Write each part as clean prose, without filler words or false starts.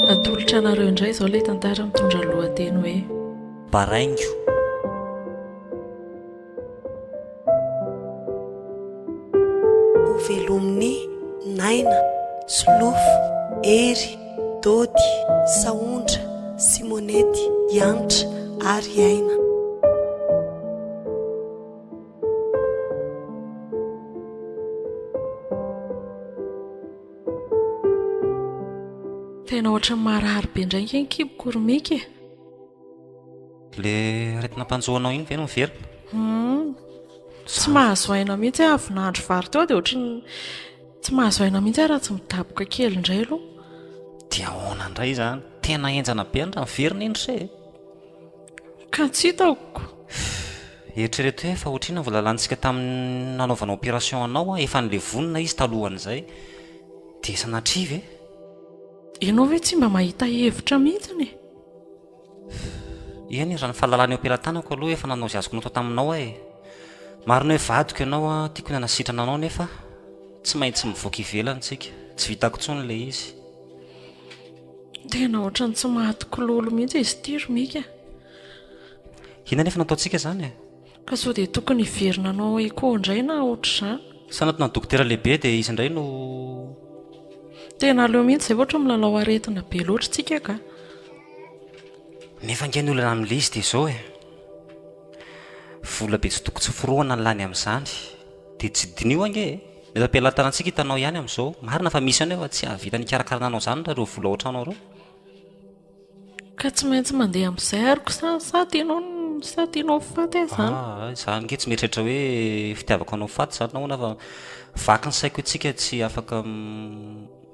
Natolotra anareo indray izao ilay tantara mitondra lohateny hoe Baraingo. Ovelominy naina solofo ery dody saondra simonety ianitra ary aina. tena ohatran'ny marary be indray ny kibokoromika Le retina mpanjoanao iny ve no miverina? tsy mahazo aina mihitsy avy nahandro vary teo dia ohatrany tsy mahazo aina mihitsy raha tsy midaboka kely indray aloha. Dia ahoana indray zany? Tena enjana be andra miverina iny se. Ka tsy hitako. Eritrereto hoe efa ohatrina vola lalantsika tamin'ny nanaovana opération anao efa nile vonina izy talohan'izay. Dia sanatriva e? Ianao ve tsy mba mahita hevitra mihitsy? Eny raha ny fahalalany operan-tanako aloha efa nanao izay azoko natao taminao e. Marina hoe vadiko ianao a, tiako ny anasitrana anao nefa tsy maintsy mivoaka ivelany tsika. Tsy vitako intsony le izy. Tena ohatrany tsy mahato-kilolo mihitsy izy ity Romika. Inona nefa nataontsika zany e? Ka sao dia tokony hiverina anao écho indray na ohatr'izany. Sanatona dokotera lehibe dia izy indray no tena aleo mihitsy izay ohatra milalao aretina be loatra tsika ka. nefa ngeny olona amin'ilay izy dia izao e. Vola be tsy toko tsy foroana ny lany amin'izany. Dia tsy dinio ange e. Mety ampialatanantsika hitanao ihany amin'izao. Marina fa misy anefa tsy ahavita ny karakarananao izany raha ireo vola ohatranao ireo. Ka tsy maintsy mandeha amin'izay ariko sa tianao faty izany. Izany nge tsy mieritreritra hoe fitiavako anao faty izany nahoana fa vaky ny saiko antsika tsy afaka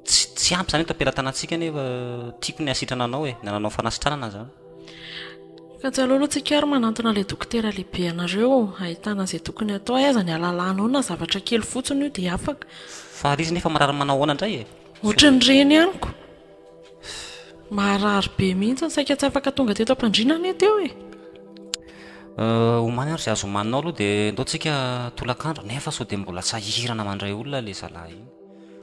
tsy ampy izany eto ampialatanantsika nefa tiako ny asitrana anao e. Nananao fanasitranana zany. Ka tsy aleo aloha tsika ary manantona ilay dokotera lehibe anareo ahitana izay tokony atao aiza ny alalanao na zavatra kely fotsiny io dia afaka. Fa ary izy nefa marary manahoana indray e. Ohatran'ireny ihanyko. Marary be mihitsy saika tsy afaka tonga teto am-pandrinana eto eo e. Omany ary izay azo omaninao aloha dia ndaontsika tolakandro nefa sao dia mbola sahirana mandray olona ilay zalahy iny.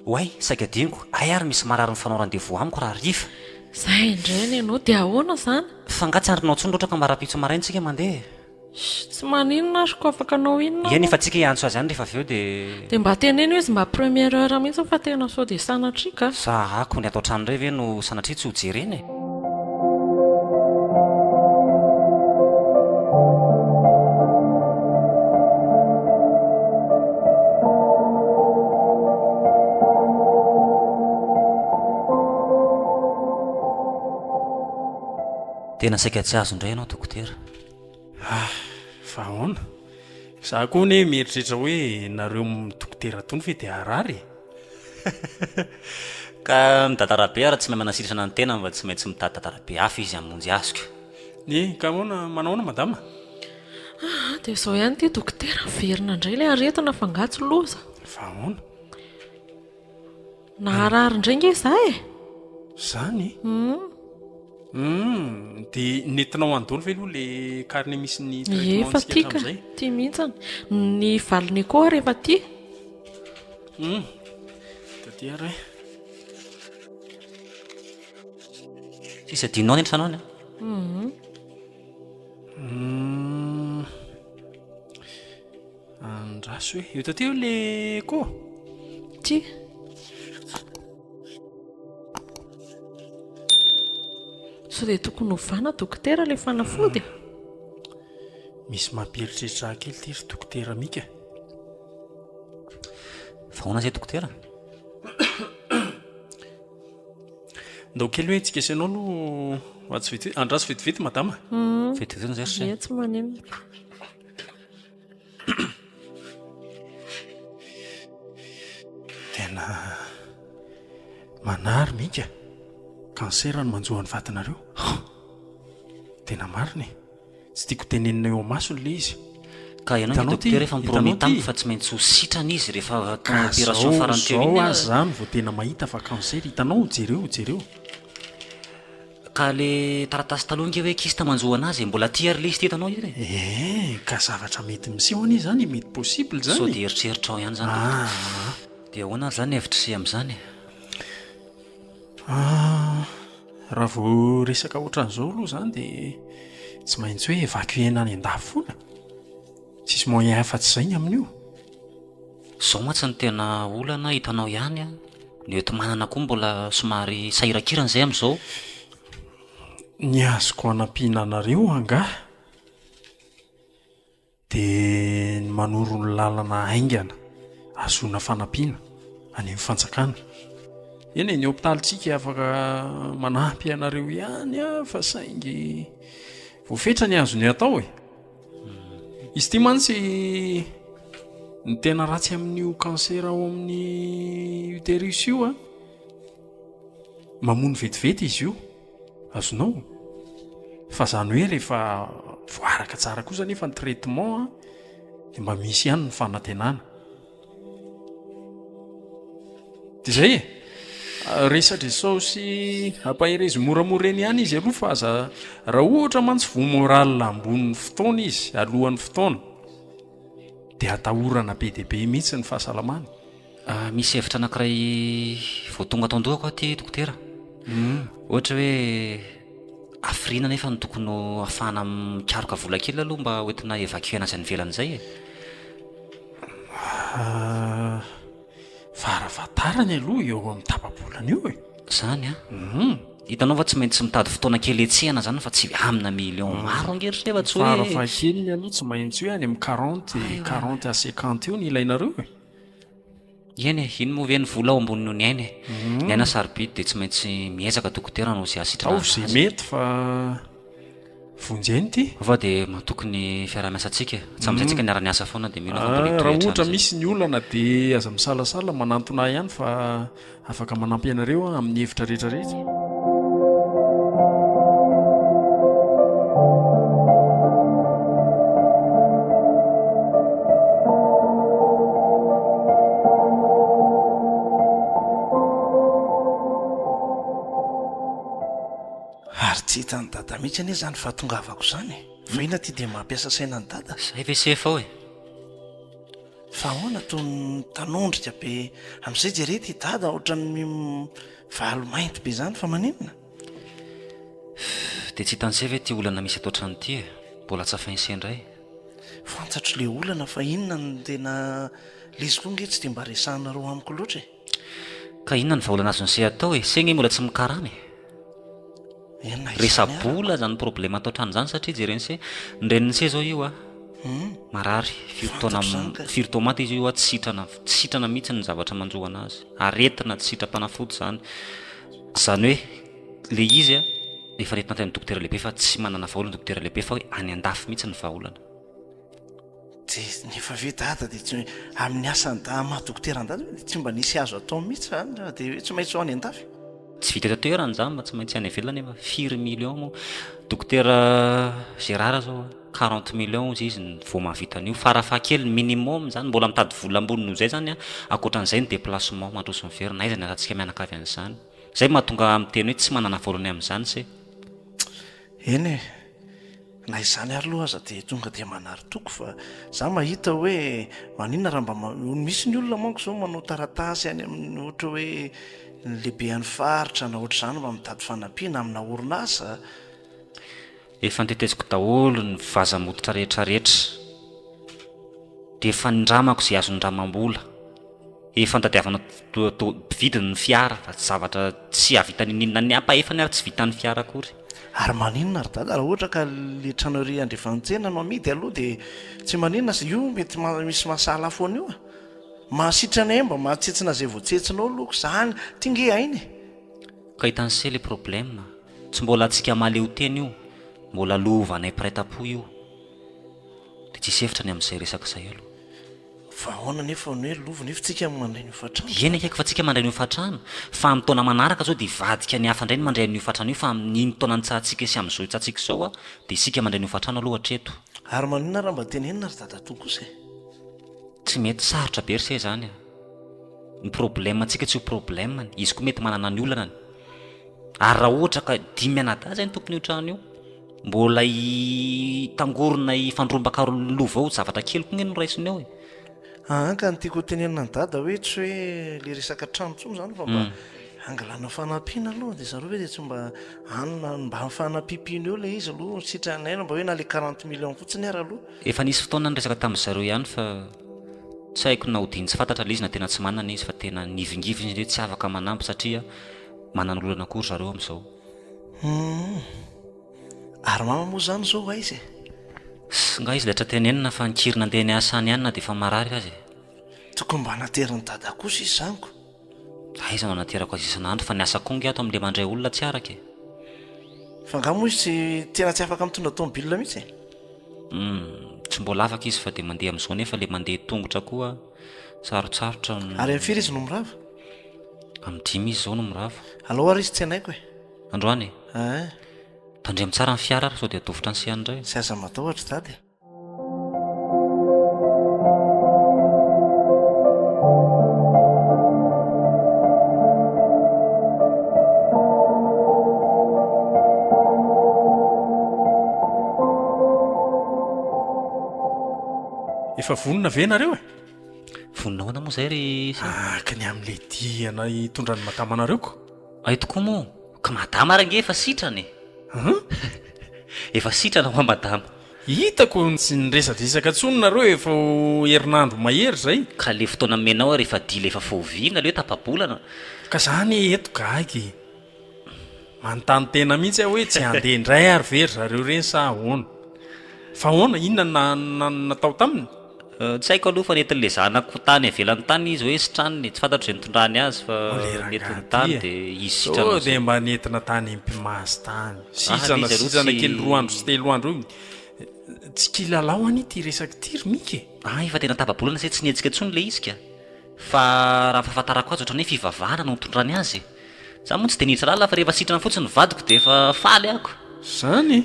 Oay, saika dingo, ay ary misy marary ny fanao randevo amiko raha rifa. Zay indray ny ianao dia ahoana izany? Fa ngatsy andrinao intsony loatra ka mara-pitso maraintsika mandeha. Tsy maninona ary ko afaka anao inona. Eny efa tsika hiantso azy ihany rehefa avy eo dia mba teneno izy mba première heure mihitsy fa tena sao dia sanatria ka. Sahako ny atao trano iray ve no sanatria tsy ho jereny e. Tena saika tsy azo indray ianao dokotera. Fa ahoana? Za koa ne mieritreritra hoe nareo dokotera tony fe dia arary. Ka mitantarabe ara tsy mahay manasitrana ny tena mba tsy maintsy mitantarabe hafa izy hamonjy azoko. Ka manahoana madama? Dia izao ihany ity dokotera verina indray ilay aretina fa ngatsy loza. Fa ahoana? Naharary indray nge izaho e. Zany? Dia nentinao andony ve aloha le karine misy ny traitement efa tika hatramin'izay? tia mihitsy ny valiny koa rehefa tia. Taty ary Sisa dinao ny entranao ny andraso hoe eo taty eo le koa tia. So dia tokony hovana dokotera ilay fanafody. misy mampieritreritra kely tery dokotera mika. fa hoana izay dokotera? Ndao kely hoe tsika isanao no andraso vetivety madama. Vetivety zay ry Tsy maninona. Tena manary mika kansera no manjohan'ny vatanareo. Tena marina e. Tsy tiako tenenina eo amasony le izy. ka ianao ny dokotera efa mipromis tamiko fa tsy maintsy ho sitrana izy rehefa opération farany teo iny azy zany vao tena mahita fa kansera hitanao jereo. Ka le taratasy taloha nge hoe kista manjoana azy mbola tia ary le izy hitanao izy ka zavatra mety miseho any izy zany mety possible zany. sao dia eritreritra ao ihany zany. dia ahoana zany hevitra sy amin'izany? Raha vao resaka ohatran'izao aloha izany dia tsy maintsy hoe evacuena any an-dafy foana. Tsisy moyen hafa-tsy izay ny amin'io. Izao mantsy ny tena olana hitanao ihany a. Ny eto manana koa mbola somary sahirakirana izay amin'izao. Ny azoko hanampiana anareo angaha dia ny manoro ny lalana aingana azoana fanampiana any amin'ny fanjakana. Eny ny hôpitalitsika afaka manampy anareo ihany fa saingy voafetra ny azony atao e. Izy ity mantsy ny tena ratsy amin'io kansera ao amin'ny utérus io a, mamono vetivety izy io, azonao. Fa zany hoe rehefa voaraka tsara kosa nefa ny traitement dia mba misy ihany ny fanantenana. Dia izay e, resatra izao sy ampahereza moramora eny ihany izy aloha fa raha ohatra mantsy vo moral ambonin'ny fotoana izy alohan'ny fotoana dia atahorana be dia be mihitsy ny fahasalamana. Misy hevitra anankiray vao tonga tandohako aty dokotera. Ohatra hoe afrina nefa ny tokony ahafahana mikaroka vola kely aloha mba hoentina evacuena azy any ivelany izay e. Farafatarany aloha eo amin'ny tapabolana io e. Zany a? Hitanao fa tsy maintsy mitady fotoana kely etsehana zany fa tsy amina million maro angeritra nefa tsy hoe farafahakeliny aloha tsy maintsy hoe any amin'ny 40 à 50 eo ny ilainareo e. Eny e, iny moa ve ny vola ao amboniny ny aina e. Ny aina sarobidy dia tsy maintsy miezaka dokotera no izay asitrana ao izay mety fa vonjeny ity fa dia matokony fiarah-miasantsika tsy amin'izay niara niasa foana dia mino raha ohatra misy ny olana dia aza misalasala manantona ihany fa afaka manampy anareo amin'ny hevitra rehetrarehetra. Ary tsy hitany dada mihitsy anie zany fahatongavako zany. Fa ina ty dia mampiasa saina ny dada. Zay ve sefa hoe fa ahoana tony tanondrika be amin'izay jerety dada ohatran'ny valo mainty be zany fa maninona. dia tsy hitan'izay ve ty olana misy ato ohatran'ity e. Mbola tsy afahinsendray. Fantatro le olana fa inona ny tena leziko nge tsy dia mba resanareo amiko loatra e. Ka inona ny vaolana azon'izay atao e. Segny mbola tsy mikaramy resa-bola zany problema atao trano zany satria jereny se nreniny se zao io a marary firy tomate izy io a tsy sitrana mihitsy ny zavatra manjoana azy aretina tsy sitra-panafody zany hoe le izy a efa retina tamin'ny dokotera lehibe fa tsy manana vaolana dokotera lehibe fa hoe any an-dafy mihitsy ny vaolana. Dia nefa ve dada dia tsy amin'ny asany maha dokotera an-dada tsy mba nisy azo atao mihitsy zany dia hoe tsy maintsy ho any an-dafy. Tsy vita toerana zany mba tsy maintsy any ivelany nefa 4 millions moa dokotera Gérard zao 40 millions izy ny vao mahavita an'io farafahakely minimum zany mbola mitady vola ambony noho izay zany a ankoatran'izay ny déplacement mandroso ny verina aiza ny atantsika mianakavy an'izany zay mahatonga miteny hoe tsy manana voalany amin'izany se. Eny e na izany ary aloha aza dia tonga dia manary toko fa za mahita hoe maninona raha mba misy ny olona manko zao manao taratasy any amin'ny ohatra hoe ny lehibe any faritra na ohatra izany mba mitady fanampiana amina orinasa. Efa niteteziko daholo ny vazamototra rehetrarehetra dia efa nindramako izay azo nindramam-bola efa nitadiavana vidiny ny fiara fa zavatra tsy havitany ninona ny apa efa ny ary tsy vitan'ny fiara akory. Ary maninona ry dada raha ohatra ka le tranory andrefantsena no amidy aloha dia tsy maninona io mety misy masala foana io a mahasitrana mba mahatsetsina zay voatsetsinao loko zany tinge ainy. Ka hitan'se le problème tsy mbola antsika maleo teny io mbola lovanay prêt-à-pot io dia tsisy hevitra ny amin'izay resaka izay aloha. Fa ahoana nefa ny hoe lova nefa tsika mandray ny hofatrano. Eny akaiky fa tsika mandray ny hofatrano fa amin'ny taona manaraka zao dia vadika ny hafa indray ny mandray ny hofatrano io fa amin'iny taona ny tsahantsika sy amin'izao tsahantsika izao a dia isika mandray ny hofatrano aloha hatreto. Ary maninona raha mba tenenina ry dada toa kosa e. Tsy mety sarotra be ry se zany a. Ny problème antsika tsy ho problème izy koa mety manana ny olanany ary raha ohatra ka dimy anada zay ny tompony io trano io mbola tangorona ifandrombaka lova ao zavatra kely koa ny raisiny ao e. ka nytiako tenenina ny dada hoe tsy hoe le resaka trano tsoa zany fa mba angalana fanampiana aloha dia zareo hoe dia tsy mba anona mba fanampipiana eo le izy aloha sitranaina mba hoe na le 40 million fotsiny ary aloha efa nisy fotoana ny resaka tamin'ny zareo ihany fa tsy haiko na hodiny tsy fantatra le izy na tena tsy manana izy fa tena nivingivy izy tsy afaka manampy satria manana olana akory zareo amin'izao ary mama moa zany zao a izy nga izy latra tenenina fa nikirina andeha ny asany ihany na dia efa marary azy tokony mba anateriny dada kosa izy zaniko izy no anaterako azy isan'andro fa niasa konga ato amin'le mandray olona tsy araka fa nga moa izy tsy tena tsy afaka mitondra tomobile mihitsy tsy mbola afaka izy fa dia mandeha amin'izao nefa le mandeha tongotra koa sarotsarotra ary amin'ny firy izy no mirava amin'ny 5 izy zao no mirava aloha ary izy tsy anaiko e androany tandremy tsara ny fiara ary sao dia atovotra ny siany indray sy aza matahotra dady efa vonona ve nareo e vonina hoana moa zay ry ka ny amin'le diana hitondrany matamanareo ko ay tokoa moa ka madama range efa sitrany efa sitrana hoa madama hitako sy nyresadresaka tsony nareo efa herinandro mahery zay ka le fotoana menao rehefa dila efa foviana le hoe tapabolana ka zany eto gagy manontany tena mihitsy hoe tsy andeha indray ary very zareo reny sa ahoana fa hoana inona natao taminy tsy haiko aloha fa netin'le zanako tany avelan'ny tany izy hoe sitranony tsy fantatro zay nitondrany azy fa netiny tany dia izy sitrana dia mba nentina tany mpimazy tany sisana kely 2 andro sy 3 andro io tsy kilalao any ty resaky tiry mika efa tena tapabolana say tsy nietsika ntsony le izy ka fa raha fahafantarako azy ohatrany hoe fivavahana no nitondrany azy za moa tsy dia nihitra lala fa rehefa sitrana fotsiny ny vadiko dia efa faly ako zany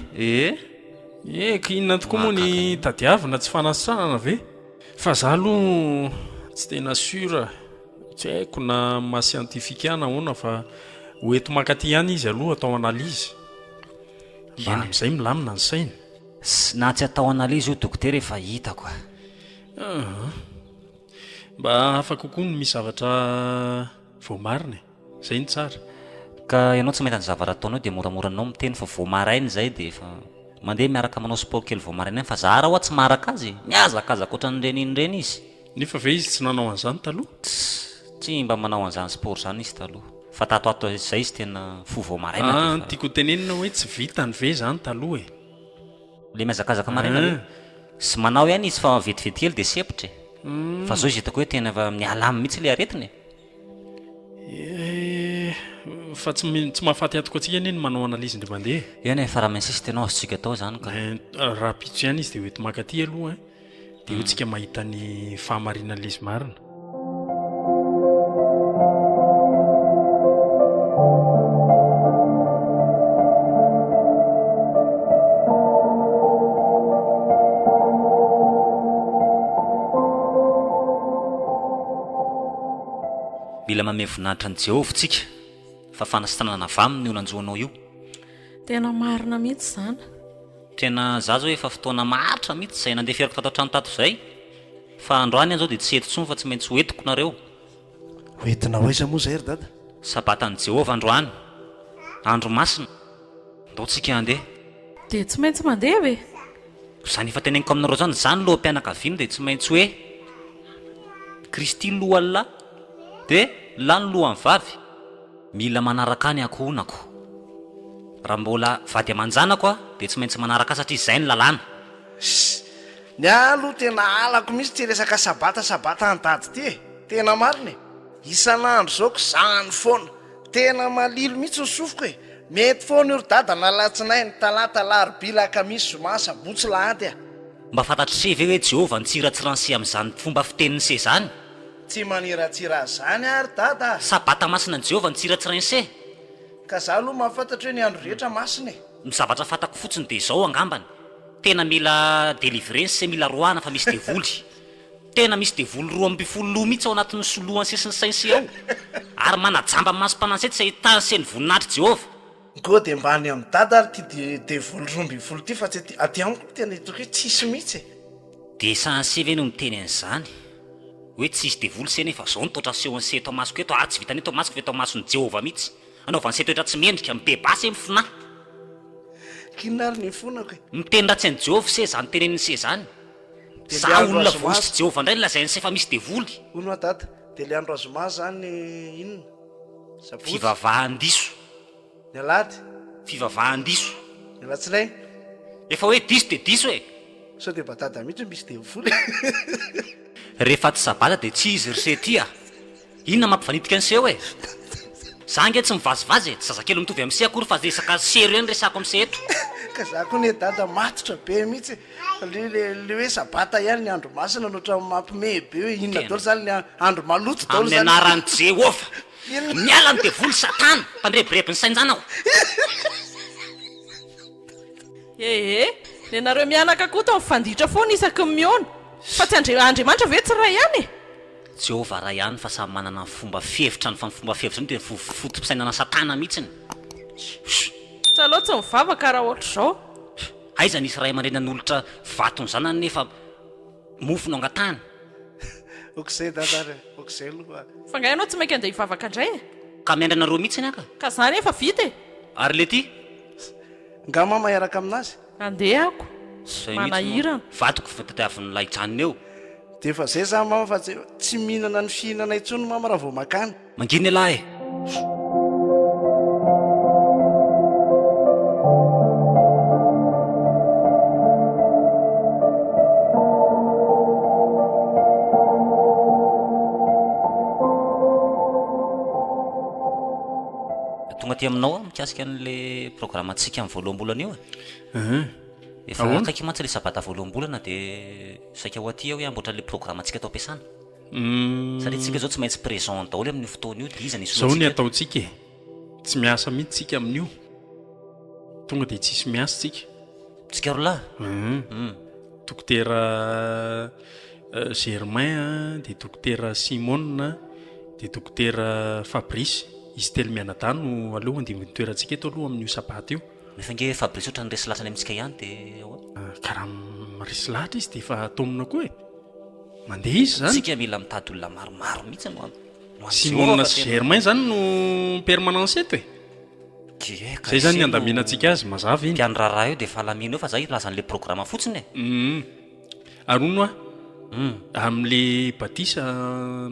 ka inona tokoa moa ny tadiavina tsy fanasitranana ve fa za aloha tsy tena sura tsy haiko na mahasientifika ana hoana fa hoeto makaty ihany izy aloha atao analizy mba amin'izay milamina ny sainy na tsy atao analizy io dokotera efa hitako mba afaka kokoa no misy zavatra voamarina zay ny tsara ka ianao tsy mahita ny zavatra ataonao dia moramoranao miteny fa voamarainy zay dia efa mandeha miaraka manao sport kely voamaraina fa za raha hoa tsy maraka azy miazakazaka ohatran'ireny inyreny izy nefa ve izy tsy nanao an'izany taloha tsy mba manao an'izany sport zany izy taloha fa tatoato zay izy tena fo voamaraina tiako tenenina hoe tsy vitany ve zany taloha le miazakazaka maraina sy manao ihany izy fa vetivety kely dia sepitra fa zao izy hitako hoe tena efa mialamy mihitsy le aretiny fa tsy mahafaty atoko atsika eny manao analizy indray mandeha eny fa raha mainsisy tenao azotsika atao zany ka raha pitso ihany izy dia hoeto makaty aloha dia ho tsika mahita ny fahamarinan'izy marina mila mame voninahitra ny Jehovah tsika fa fanasitranana vaminy io nanjoanao io tena marina mihitsy zany tena za zao efa fotoana maritra mihitsy zay nandeha fiarako tato an-trano tato zay fa androany an'izao dia tsy eto tsony fa tsy maintsy hoentiko nareo hoentina hoaiza moa zay ry dada sabatan'i Jehovah androany andro masina ndao tsika andeha dia tsy maintsy mandeha ve zany efa teneniko aminareo zany zany loham-pianakaviana dia tsy maintsy hoe Kristy lohany lahy dia lany lohany vavy mila manaraka any akohonako raha mbola vady aman-janako dia tsy maintsy manaraka satria izay ny lalàna ny aloha tena alako misy ty resaka sabata andady ty tena marina isan'andro zaoko zany foana tena malilo mihitsy ny sofiko mety foana io ry dada nalatsinay ny talata larobila kamisy zoma sabotsy lahady mba fantatry se ve hoe Jehovah nitsiratsiranse amin'izany fomba fiteniny se zany tsy maniratsira zany ary dada sabata masina ny Jehovah nitsiratsiranse ka za aloha mahafantatra hoe ny andro rehetra masina ny zavatra fantako fotsiny dia izao angambany tena mila délivrance se mila roana fa misy devoly tena misy devoly 12 mihitsy ao anatin'ny solohan'ny sesiny sainsi ao ary manajamba masom-panansety sy ahitana se ny voninahitry Jehovah go dia mba any amin'ny dada ary ty devoly 12 ty fa tsy aty amiko tena hitako hoe tsisy mihitsy dia sansy ve no miteny an'izany hoe tsisy devoly se nefa zao nitotra seho ny se tao masoko eto tsy vitany eto masoko ve tao mason'ny Jehova mihitsy anaovany se toetra tsy mendrika mibebasy mifina kinary ny fonako miteny ratsy ny Jehova se zany teneniny se zany za olona voisy Jehova indray lazainy se fa misy devoly hono a data dia le andro azoma zany inona fivavahan-diso ny alady fivavahan-diso ny alatsilainy efa hoe diso de diso e sao dia batata mihitsy misy devoly rehefa tsy sabata dia tsy izy rysetya inona mampivanitika ny seho e za nge tsy mivazivazy e tsy zazakely mitovy amin'ny se akory fa resaka sero eny resako amin'ny seto ka za koa ny dada matotra be mihitsy le hoe sabata ihany ny andro masina nohatra mampime be hoe inona daolo zany ny andro maloto daolo amin'ny anaran'ny Jehova miala ny devoly satana mpandrebireby ny sainjanao ny nareo mianaka koa tao mifanditra foana isaky ny miona fa tsy andriamanitra ve tsy ray ihany e Jehova ray ihany fa samy manana fomba fihevitra ny fomba fihevitra ny dia fotompisainana satana mihitsiny tsy aloha tsy mivavaka raha ohatra zao aiza nisy ray aman-dreny n'olotra vatony zanany nefa mofo no angatahany okizay dadary okizay aloha fa ngay ianao tsy mainka andeha hivavaka indray e ka miandrana roa mihitsiny aka ka zany efa vita e ary le ty nga mama iaraka aminazy andehako manahirana vatoko fatatiavin'ny laijaniny eo dia efa zay za mama fa tsy mihinana ny fihinana intsony mama raha vao makany manginy alahy e tonga ty aminao mikasika an'le programmatsika amin'ny voaloham-bolana io efa akaiky mantsy le sabata voaloham-bolana dia saika ho aty hoe amboatra le programmatsika atao ampiasana satria tsika zao tsy maintsy présent daholo amin'ny fotoana io dia iza nisy zao ny ataotsika e tsy miasa mihitsy tsika amin'io tonga dia tsisy miasa tsika tsika roalahy dokotera Germain dia dokotera Simone dia dokotera Fabrice izy telo mianadano aloha andimby nitoerantsika eto aloha amin'io sabata io nefa nge Fabrice ohatrany resy latrany amintsika ihany dia karaha maresy lahatra izy dia efa atomina koa e mandeha izy zany tsika mila mitady olona maromaro mihitsy Simone sy Germain zany no permanence eto e zay zany ny andaminantsika azy mazava iny tiany raharaha io dia efa alamina eo fa za ilazan'le programma fotsiny e arono a amin'le batisa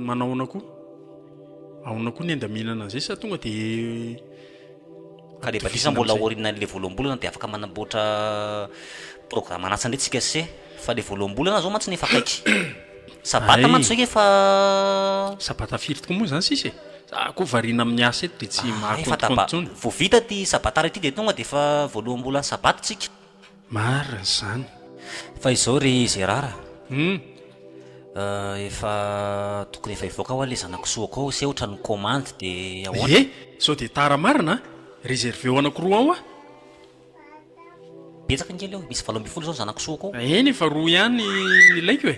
manao ana koa aona koa ny andaminana an'izay sa tonga dia ka le batisa mbola orinan'le voaloham-bolana dia afaka manamboatra programma anatsany ndray tsika se fa le voaloham-bolana zao mantsy nefa akaiky sabata mantsy hoe efa sabata firy tokoa moa zany sisy e za koa variana amin'ny asa eto dia tsy mahakontokontsony vao vita ty sabatara ity dia tonga dia efa voaloham-bolana sabata tsika marina zany fa izao ry Gérard efa tokony efa ivoaka ao le zanakisoako ao se ohatra ny commande dia ahoana sao dia tara marina réservé ho anakiroa ao betsaka ngely eo misy 20 zao zanakisoako ao eny efa roa ihany ilaiko e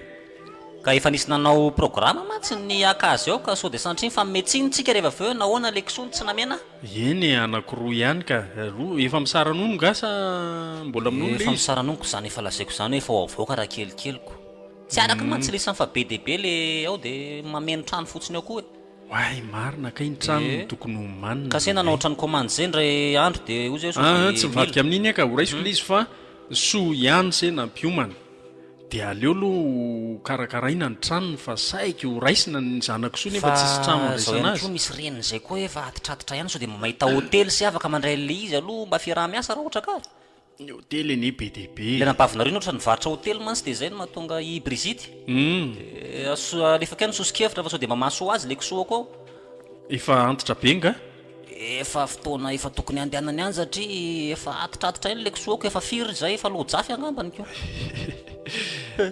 ka efa nisy nanao programma mantsy ny akazy ao ka sao dia santriny fa metsiny tsika rehefa aveo nahoana le kisony tsy namena eny anakiroa ihany ka roa efa misaranono gasa mbola amin'olo efa misaranonoko zany efa lazaiko zany hoe efa avoaka raha kelikeliko tsy araka mantsy le samy fa be deaibe le ao dia mameno trano fotsiny ao koa e way marina ka iny trano tokony homanina ka se nanao trano commande zay ndray andro dia o zay tsy mivadika amin'iny aka ho raisiko le izy fa soa ihany se nampiomana dia aleo aloha karakaraina ny tranony fa saika ho raisina ny zanakisoa nefa tsisy trano andraisanazy misy reniny zay koa efa atitratotra ihany sao dia mahita hôtely se afaka mandray le izy aloha mba fiaraha-miasa raha ohatra ka ny hôtely eny be deaibe le nampavinareo ohatra nivarotra hôtely mantsy dia zay no mahatonga i Brigitte alefaka ny sosikevitra fa sao dia mamaso azy le kisoako ao efa antitra be nga efa fotoana efa tokony andehanany any satria efa atitratotra eny le kisoako efa firy zay efa lojafy angambany ko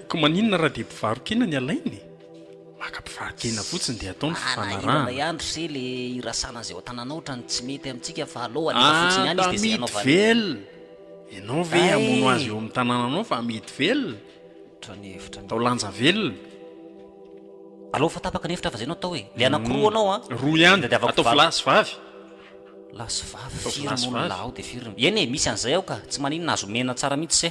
ko maninona raha dia mpivarokina ny alainy maka mpivarokina fotsiny dia ataony fanarahana iandro se le irasana zay an-tananao ohatrany tsy mety amintsika fa aloha nefa fotsiny ihany izy dia amidy velona ianao ve amono azy eo amin'ny tanànanao fa amidy velona tao lanja velona aloha fa tapaka ny hevitra fa zay nao atao hoe le anakiroa anao roa ihany atao lasy vavy lasy vavy firy mono la ao dia firy eny e misy an'izay ao ka tsy maninona azo mena tsara mihitsy se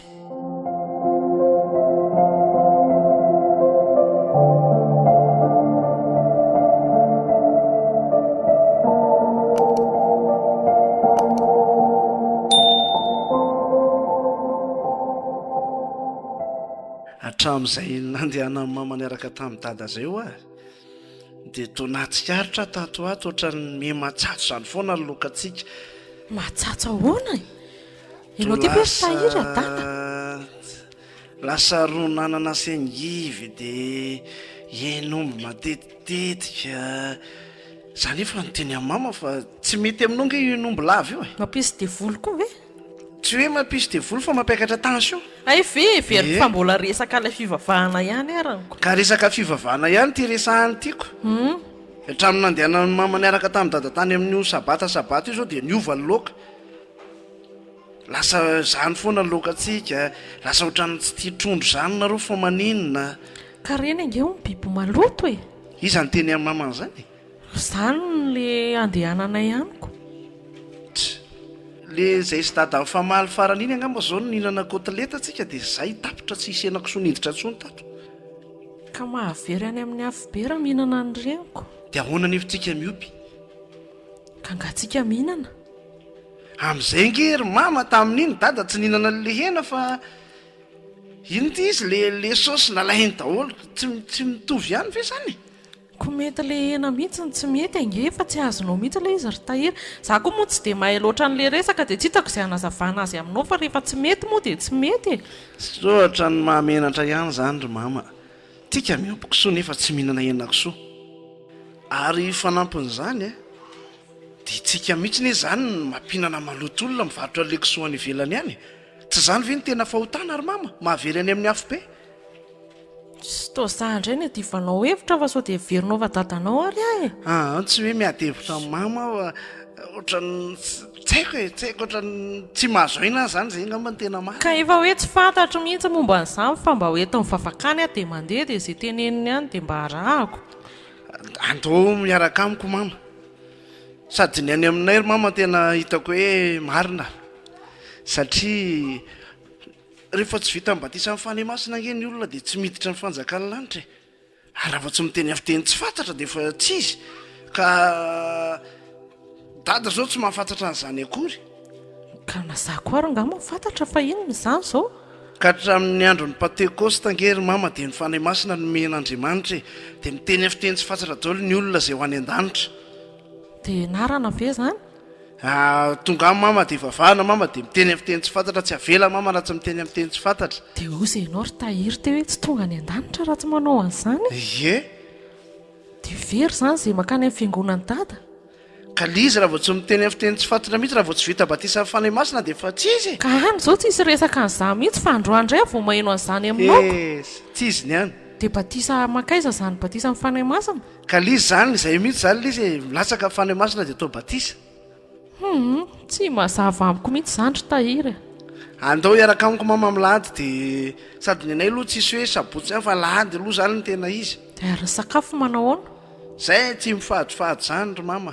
hatramin'izay nandehana mama niaraka tamin'ny dada zay eo dia to natsikaritra tato ato ohatrany mimatsatso zany foana ny lokatsika matsatso ahoana ianao ty ve tahiry adana lasa ronanana sengivy dia enomby matetitetika zany efa nyteny amin'ny mama fa tsy mety aminao nge enomby lava io mampisy devoly koa ve tsy hoe mampisy devoly fa mampiakatra tension ay very fa mbola resaka ilay fivavahana ihany araniko ka resaka fivavahana ihany ty resahany tiako hatramin'ny nandehana mama niaraka tamin'ny dada tany amin'io sabata io zao dia niova ny loka lasa zany foana lokatsika lasa ohatrany tsy tia trondro zany nareo fa maninona ka reny ange ho biby maloto e iza ny teny amin'ny mamana zany zany le andehanana ihanyko le zay sy dada famaly farany iny angamba zao ninana kotleta tsika dia zay tapitra tsy isenako soniditra tsony tato ka mahavery any amin'ny hafobe raha mihinana ny reniko dia ahoana nefitsika miopy ka ngatsika mihinana amin'izay ngery mama tamin'iny dada tsy ninana le hena fa ino ty izy le saosy nalahiny daholo tsy mitovy ihany ve zany ko mety le hena mihitsy ny tsy mety ange fa tsy azonao mihitsy le izy ry tahiry za koa moa tsy dia mahay loatra n'le resaka dia tsy hitako izay hanazavana azy aminao fa rehefa tsy mety moa dia tsy mety sohatra ny mahamenatra ihany zany ry mama tika miompokisoa nefa tsy mihinana henakisoa ary fanampin'izany dia tsika mihitsy ne zany mampihinana maloto olona mivarotra lekisoa any ivelany ihany tsy zany ve ny tena fahotana ry mama mahavery any amin'ny afo be sy to za indray ny adivanao hevitra fa sao dia verinao fa dadanao ary ahy tsy hoe miady hevitra amin'ny mama ohatrany tsy haiko ohatrany tsy mahazo aina zany zay ngamba ny tena maro ka efa hoe tsy fantatro mihitsy momba n'izany fa mba hoeto mivavakany aho dia mandeha dia izay teneniny ihany dia mba arahako andao miaraka amiko mama sady ny any aminay ry mama tena hitako hoe marina satria rehefa tsy vita mibatisa amin'ny fanemasina nge ny olona dia tsy miditra ny fanjakany lanitra ary raha fa tsy miteny aviteny tsy fantatra dia efa tsy izy ka dada zao tsy mahafantatra n'izany akory ka nazako ary nga mahafantatra fa inona izany zao ka hatramin'ny andro ny pentekosta ngery mama dia ny fanemasina nomen'andriamanitra dia miteny aviteny tsy fantatra daholo ny olona izay ho any an-danitra dia narana ve zany tonga amin'ny mama dia vavahana mama dia miteny aviteny tsy fantatra tsy avela mama raha tsy miteny aviteny tsy fantatra dia ozy ianao ry tahiry teo hoe tsy tonga any an-danitra raha tsy manao an'izany ie dia very zany izay makany amin'ny fiangonany dada ka li izy raha vao tsy miteny aviteny tsy fantatra mihitsy raha vao tsy vita batisa amin'ny fanahymasina dia efa tsy izy ka any izao tsy isy resaka an'izany mihitsy fa androandray vao maheno an'izany aminao tsy izy ny any dia batisa makaiza zany batisa amin'ny fanahymasina ka li izy zany izay mihitsy zany lizy milatsaka amin'ny fanahymasina dia atao batisa tsy mazava amiko mihitsy zany ry tahiry andao hiaraka amiko mama milady dia sady ny anay aloha tsisy hoe sabotsy ihany fa lady aloha zany ny tena izy dia ary ny sakafo manao aona zay tsy mifadifady zany ry mama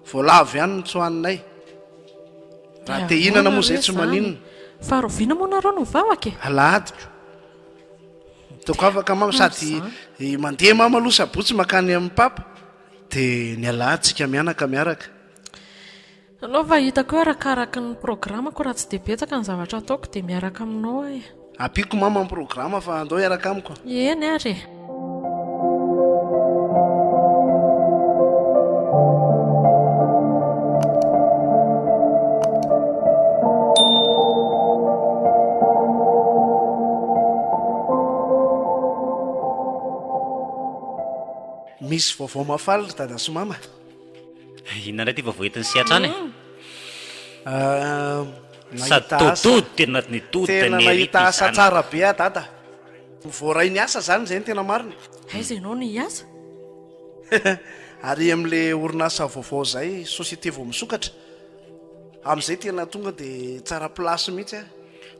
voalavo ihany ny tsoaninay raha te hinana moa zay tsy maninona fa roviana moa nareo no mivavaka aladiko toko afaka mama sady mandeha mama aloha sabotsy makany amin'ny papa dia ny aladitsika mianaka miaraka aloha hitako hoe arakaraka ny programako raha tsy dia betsaka ny zavatra ataoko dia miaraka aminao apiko mama amin'ny programa fa andao hiaraka amiko eny ary misy vaovao mafaly dada sy mama inona indray ty vaovao-entin'ny siatrany nahita satodody tena tena nahita asa tsara be dada voaray ny asa zany zay ny tena marina aiza ianao ny asa ary amin'le orinasa vaovao zay société vao misokatra amin'izay tena tonga dia tsara plasy mihitsy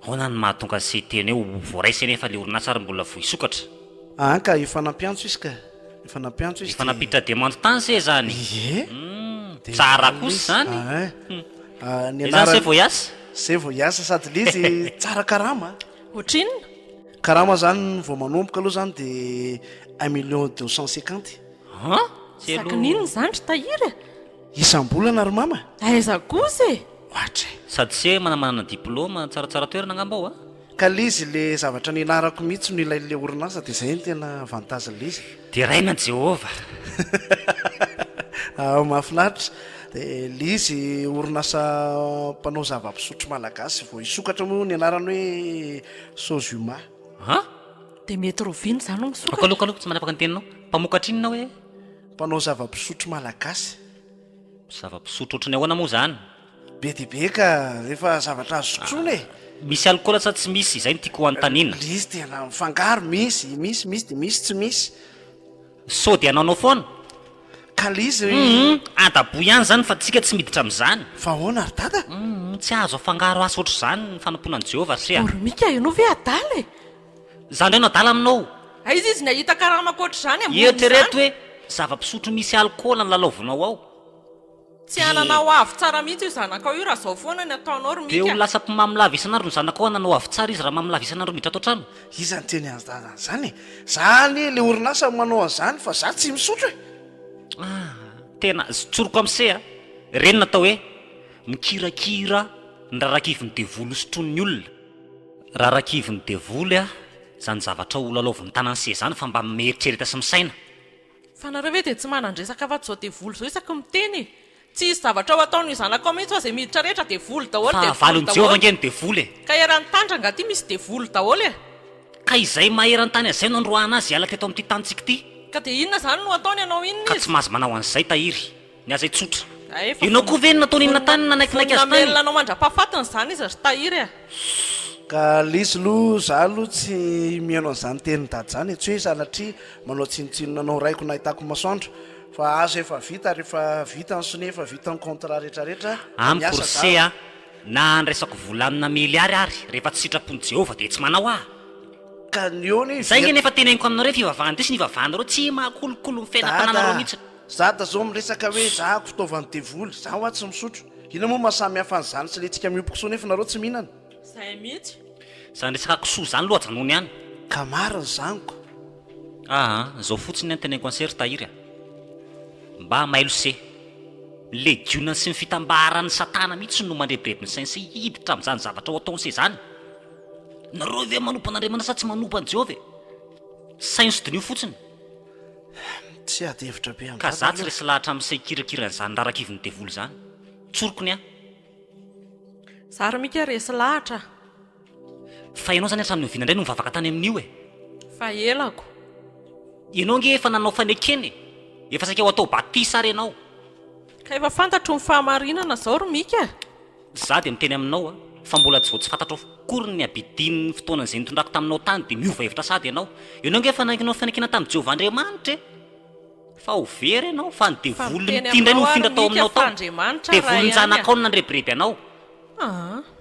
ahoana ny mahatonga sy teny hoe voaraisy nefa le orinasa ary mbola vo isokatra ka efa nampiantso izy ka efa nampiantso izy efa nampiditra demande tany se zany tsara kosa zany zany zay vao iasa zay vao iasa sady le izy tsara karama ohatrinona karama zany vao manomboka aloha zany dia 1,250,000 sakininona zany ry tahiry isam-bolana ry mama aiza kosa ohatra sady se manamanana diplôma tsaratsara toerana angamba ao ka lizy le zavatra nianarako mihitsy no ilay le orinasa dia izay ny tena avantage lizy dia raina Jehova. Mahafinaritra dia lizy orinasa mpanao zava-pisotro malagasy vao isokatra moa ny anarany hoe Sozuma. dia Metrovine izany no misokatra. Kalokaloka tsy manapaka ny teninao. Mpamokatra inona hoe mpanao zava-pisotro malagasy. zava-pisotro ohatrany ahoana moa izany? Be dia be ka rehefa zavatra azo sotroina e. Misy alcool sa tsy misy? Izay no tiako ho anontaniana. Lizy tena mifangaro, misy dia misy tsy misy. Sao dia anaonao foana? Ka lizy Adabo ihany izany fa tsika tsy miditra amin'izany. fa ahoana ry dada? Tsy azo afangaro asa ohatr' izany ny fanamponan'i Jehova sia. Oromika ianao ve adala e? Izany no adala aminao. Izy nahita karama koatra izany Eritrereto hoe zava-pisotro misy alcool ny lalaovinao ao. tsy ananao avy tsara mihitsy io zanakao io raha zao foana ny ataonao Dia ho Romika. lasa mpimamilava isan'andro ny zanakao nanao avy tsara izy raha mamilava isan'andro miditra ato an-trano. Iza ny teny azy dada zany e. Zany le orinasa manao an'izany fa za tsy misotro e. Tena tsoroko amin'se reny natao hoe mikirakira ny rarakiviny devoly sotroin'ny olona. Rarakiviny devoly zany zavatra ho lalaovin'ny tanan'se zany fa mba mieritrerita sy misaina. fa nareo ve dia tsy manandresaka afa-tsy zao devoly zao isaky miteny e. Tsy isy zavatra ho ataony zanakao mihitsy fa izay miditra rehetra devoly daholo. Fa valon'i Jehova ngeny devoly e. ka eran'ny tandra ty misy devoly daholo e. Ka izay maheran'ny tany azay no androahana azy hiala teto amin'ity tanitsika ity. ka dia inona izany no ataony ianao inona Ka izy? tsy mahazo manao an'izay tahiry ny azay tsotra. Efa Ianao koa ve nataony inona tany nanaikinaiky azy tany? namelona anao mandra-pahafatiny izany izy ry tahiry e. Ka lizy lo za aloha tsy mihaino an'izany teny dady zany e. Tsy hoe sanatria manao tsinotsinona anao raiko nahitako masoandro fa azo efa vita rehefa vita ny sone efa vita ny contrat rehetrarehetra. Amiko rse na andraisako vola amina miliary ary rehefa tsy sitrapon'i Jehova dia tsy manao ahy. ka ny eo ny Zay ngeny efa teneniko aminareo fivavahana sy nivavahanareo tsy mahakolokolo ny fiainam-pananareo mihitsy. zata zao miresaka hoe zahako fitaovan'ny devoly za ho ahy tsy misotro. Ina moa mahasamy hafa an'izany sy le tsika miompoko so nefa nareo tsy mihinana. Izay mihitsy. Zany resaka kisoa zany loha janony ihany. Ka mariny zaniko. Zao fotsiny ny teneniko ansery tahiry mba mailo se legiona sy ny fitambaran'ny satana mihitsy no mandrebireby ny saintsy hiditra amin'izany zavatra ho ataon'se zany. Nareo ve manompo an'Andriamanitra sa tsy manompo an'i Jehova e? Sainso dinio fotsiny. Tsy ady hevitra be Ka za tsy resy lahatra amin'izay kirakiran'izany rarakiviny devoly zany. Tsoroko ny Za Romika resy lahatra. fa ianao zany hatramin'ny oviana indray no mivavaka tany amin'io e. Fa elako. Ianao nge efa nanao fanekeny efa saika ho atao batisa ary ianao. Ka efa fantatro ny fahamarinana zao Romika. Za dia miteny aminao fa mbola tsy vao tsy fantatro kory ny abidin'ny fotoanan'izay nitondrako taminao tany dia miova hevitra sady ianao. Ianao nge efa nanao fanekena tamin'i Jehova Andriamanitra e. Fa ho very ianao fa ny devoly mitindray no mifindra tao aminao tao. Devoly ny nandrebireby anao.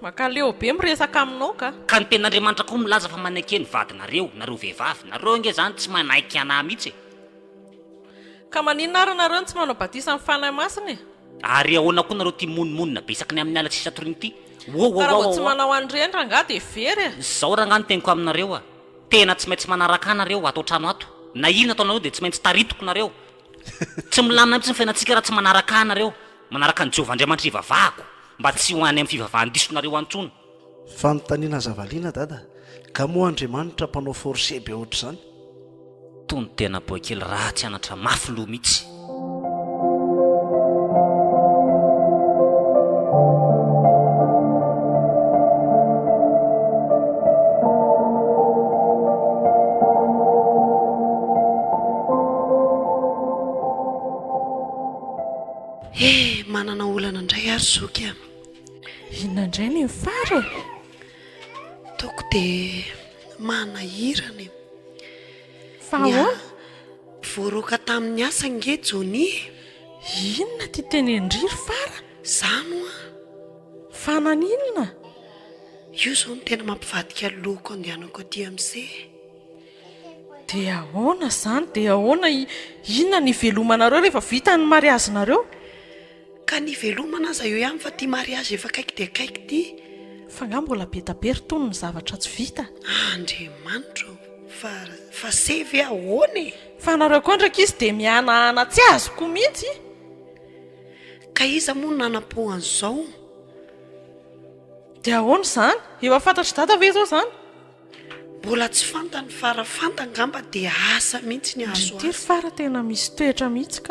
Maka leo be miresaka aminao ka. Ka ny tenin'Andriamanitra koa milaza fa manekeny vadinareo, nareo vehivavy, nareo nge zany tsy manaiky anahy mihitsy e. Ka maninona ary nareo tsy manao batisa amin'ny fanahy masina e? Ary ahoana koa nareo tia monimonna be isaky ny amin'ny ala tsisa toriny ity. Ka raha tsy manao an'ireny rangahy dia very e. Zao raha ngano teniko aminareo tena tsy maintsy manaraka anareo atao trano ato. Na ino ataonareo dia tsy maintsy taritoko nareo. Tsy milamina mihitsy ny fiainantsika raha tsy manaraka anareo. Manaraka ny Jehova Andriamanitra ivavahako mba tsy ho any amin'ny fivavahany disonareo antsony. Fanontaniana zavaliana dada. Ka moa Andriamanitra mpanao forcé be ohatra izany. Tony tena boakely ratsy anatra mafy loha mihitsy. Manana olana indray ary zoky a. Inona indray ny fara e? Toko dia manahirana. Fa ahoana? Voaroka tamin'ny asa nge Jony. Inona ty teny indriry fara? Zano a. Fa naninona? Io zao no tena mampivadika loko andehanako aty amin'izay. Dia ahoana izany? Dia ahoana inona ny velomanareo rehefa vita ny mariazinareo? Ka ny velomana aza eo ihany fa tia mariazy efa kaiky dia kaiky ty. Fa nga mbola be tapertony ny zavatra tsy vita. Andriamanitra fa sevy ahoana e. Fa nareo koa ndraiky izy dia mihanahana tsy azoko mihitsy. Ka iza moa nanampohan'izao. Dia ahoana izany? Efa fantatry dada ve izao izany? mbola tsy fantany farafantangamba dia asa mihitsy ny azo tiry azy fara tena misy toetra mihitsy